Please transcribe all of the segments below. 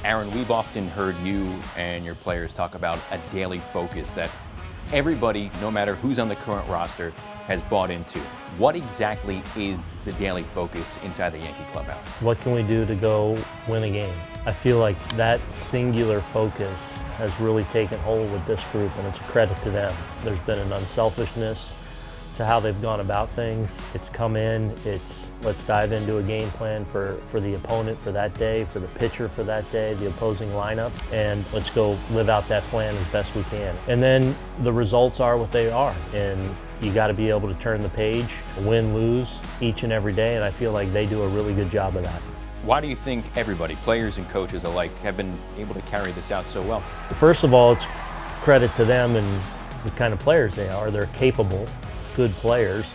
Aaron, we've often heard you and your players talk about a daily focus that everybody, no matter who's on the current roster, has bought into. What exactly is the daily focus inside the Yankee clubhouse? What can we do to go win a game? I feel like that singular focus has really taken hold with this group, and it's a credit to them. There's been an unselfishness to how they've gone about things. It's come in, it's let's dive into a game plan for the opponent for that day, for the pitcher for that day, the opposing lineup, and let's go live out that plan as best we can. And then the results are what they are, and you got to be able to turn the page, win, lose each and every day, and I feel like they do a really good job of that. Why do you think everybody, players and coaches alike, have been able to carry this out so well? First of all, it's credit to them and the kind of players they are. They're capable, good players.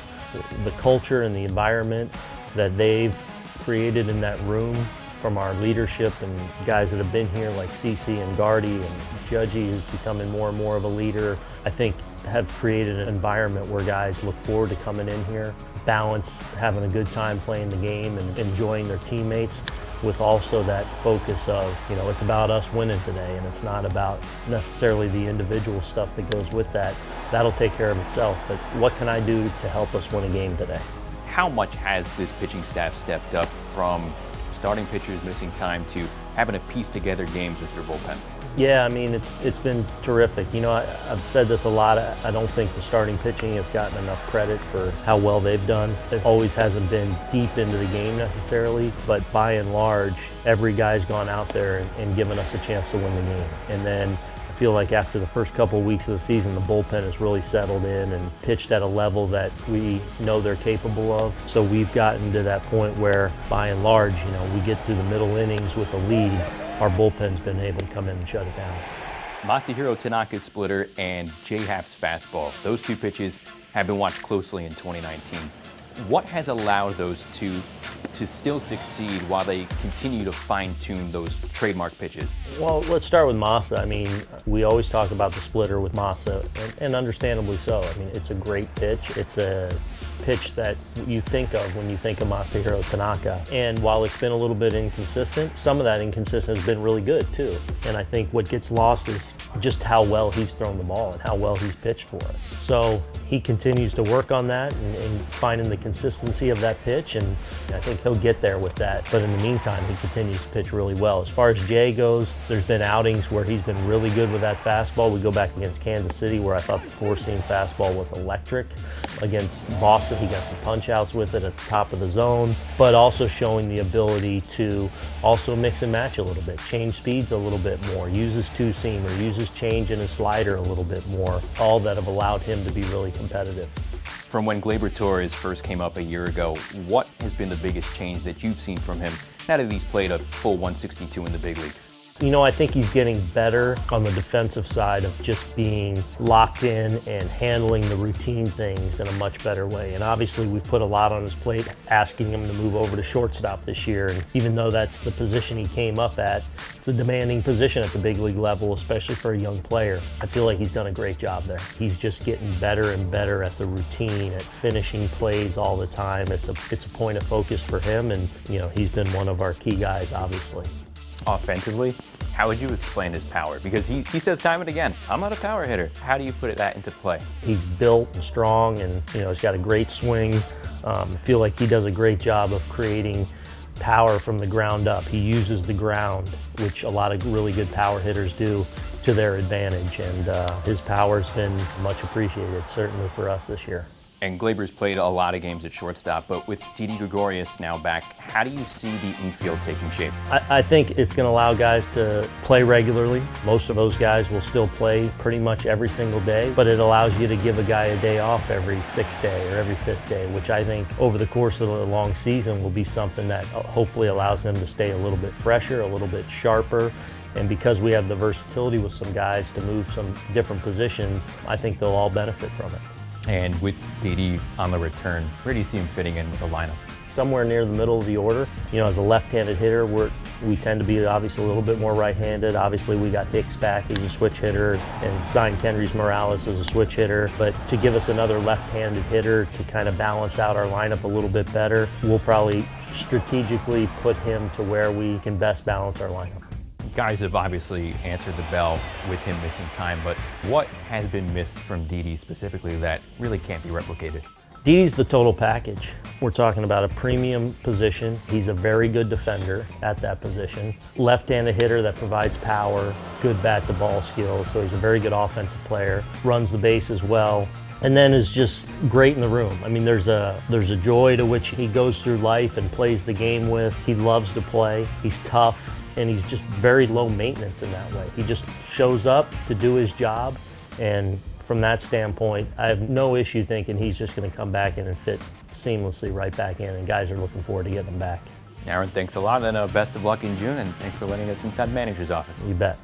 The culture and the environment that they've created in that room, from our leadership and guys that have been here like CeCe and Gardy and Judgy, who's becoming more and more of a leader, I think have created an environment where guys look forward to coming in here, balance having a good time playing the game and enjoying their teammates, with also that focus of, you know, it's about us winning today, and it's not about necessarily the individual stuff that goes with that. That'll take care of itself, but what can I do to help us win a game today? How much has this pitching staff stepped up from starting pitchers missing time to having to piece together games with your bullpen? Yeah, I mean, it's been terrific. You know, I've said this a lot. I don't think the starting pitching has gotten enough credit for how well they've done. It always hasn't been deep into the game necessarily, but by and large, every guy's gone out there and given us a chance to win the game. And then I feel like after the first couple of weeks of the season, the bullpen has really settled in and pitched at a level that we know they're capable of. So we've gotten to that point where, by and large, you know, we get through the middle innings with a lead. Our bullpen's been able to come in and shut it down. Masahiro Tanaka's splitter and J-Happ's fastball, those two pitches have been watched closely in 2019. What has allowed those two to still succeed while they continue to fine-tune those trademark pitches? Well, let's start with Masa. I mean, we always talk about the splitter with Masa, and understandably so. I mean, it's a great pitch. It's a pitch that you think of when you think of Masahiro Tanaka. And while it's been a little bit inconsistent, some of that inconsistency has been really good too. And I think what gets lost is just how well he's thrown the ball and how well he's pitched for us. So he continues to work on that and finding the consistency of that pitch, and I think he'll get there with that. But in the meantime, he continues to pitch really well. As far as Jay goes, there's been outings where he's been really good with that fastball. We go back against Kansas City, where I thought the four-seam fastball was electric. Against Boston, he got some punch-outs with it at the top of the zone, but also showing the ability to also mix and match a little bit, change speeds a little bit more, use his two-seamer, use his change and his slider a little bit more, all that have allowed him to be really competitive. From when Gleyber Torres first came up a year ago, what has been the biggest change that you've seen from him now that he's played a full 162 in the big leagues? You know, I think he's getting better on the defensive side of just being locked in and handling the routine things in a much better way. And obviously we've put a lot on his plate, asking him to move over to shortstop this year. And even though that's the position he came up at, it's a demanding position at the big league level, especially for a young player. I feel like he's done a great job there. He's just getting better and better at the routine, at finishing plays all the time. It's a point of focus for him, and you know, he's been one of our key guys, obviously. Offensively, how would you explain his power? Because he says time and again, I'm not a power hitter. How do you put that into play? He's built and strong, and you know, he's got a great swing. I feel like he does a great job of creating power from the ground up. He uses the ground, which a lot of really good power hitters do, to their advantage, and his power's been much appreciated, certainly for us this year. And Gleyber's played a lot of games at shortstop, but with Didi Gregorius now back, how do you see the infield taking shape? I think it's going to allow guys to play regularly. Most of those guys will still play pretty much every single day, but it allows you to give a guy a day off every sixth day or every fifth day, which I think over the course of the long season will be something that hopefully allows them to stay a little bit fresher, a little bit sharper. And because we have the versatility with some guys to move some different positions, I think they'll all benefit from it. And with Didi on the return, where do you see him fitting in with the lineup? Somewhere near the middle of the order. You know, as a left-handed hitter, we tend to be obviously a little bit more right-handed. Obviously, we got Hicks back as a switch hitter and signed Kendrys Morales as a switch hitter. But to give us another left-handed hitter to kind of balance out our lineup a little bit better, we'll probably strategically put him to where we can best balance our lineup. Guys have obviously answered the bell with him missing time, but what has been missed from Didi specifically that really can't be replicated? Didi's the total package. We're talking about a premium position. He's a very good defender at that position. Left-handed hitter that provides power, good bat-to-ball skills, so he's a very good offensive player. Runs the base as well, and then is just great in the room. I mean, there's a joy to which he goes through life and plays the game with. He loves to play. He's tough, and he's just very low maintenance in that way. He just shows up to do his job, and from that standpoint, I have no issue thinking he's just going to come back in and fit seamlessly right back in, and guys are looking forward to getting him back. Aaron, thanks a lot, and best of luck in June, and thanks for letting us inside the manager's office. You bet.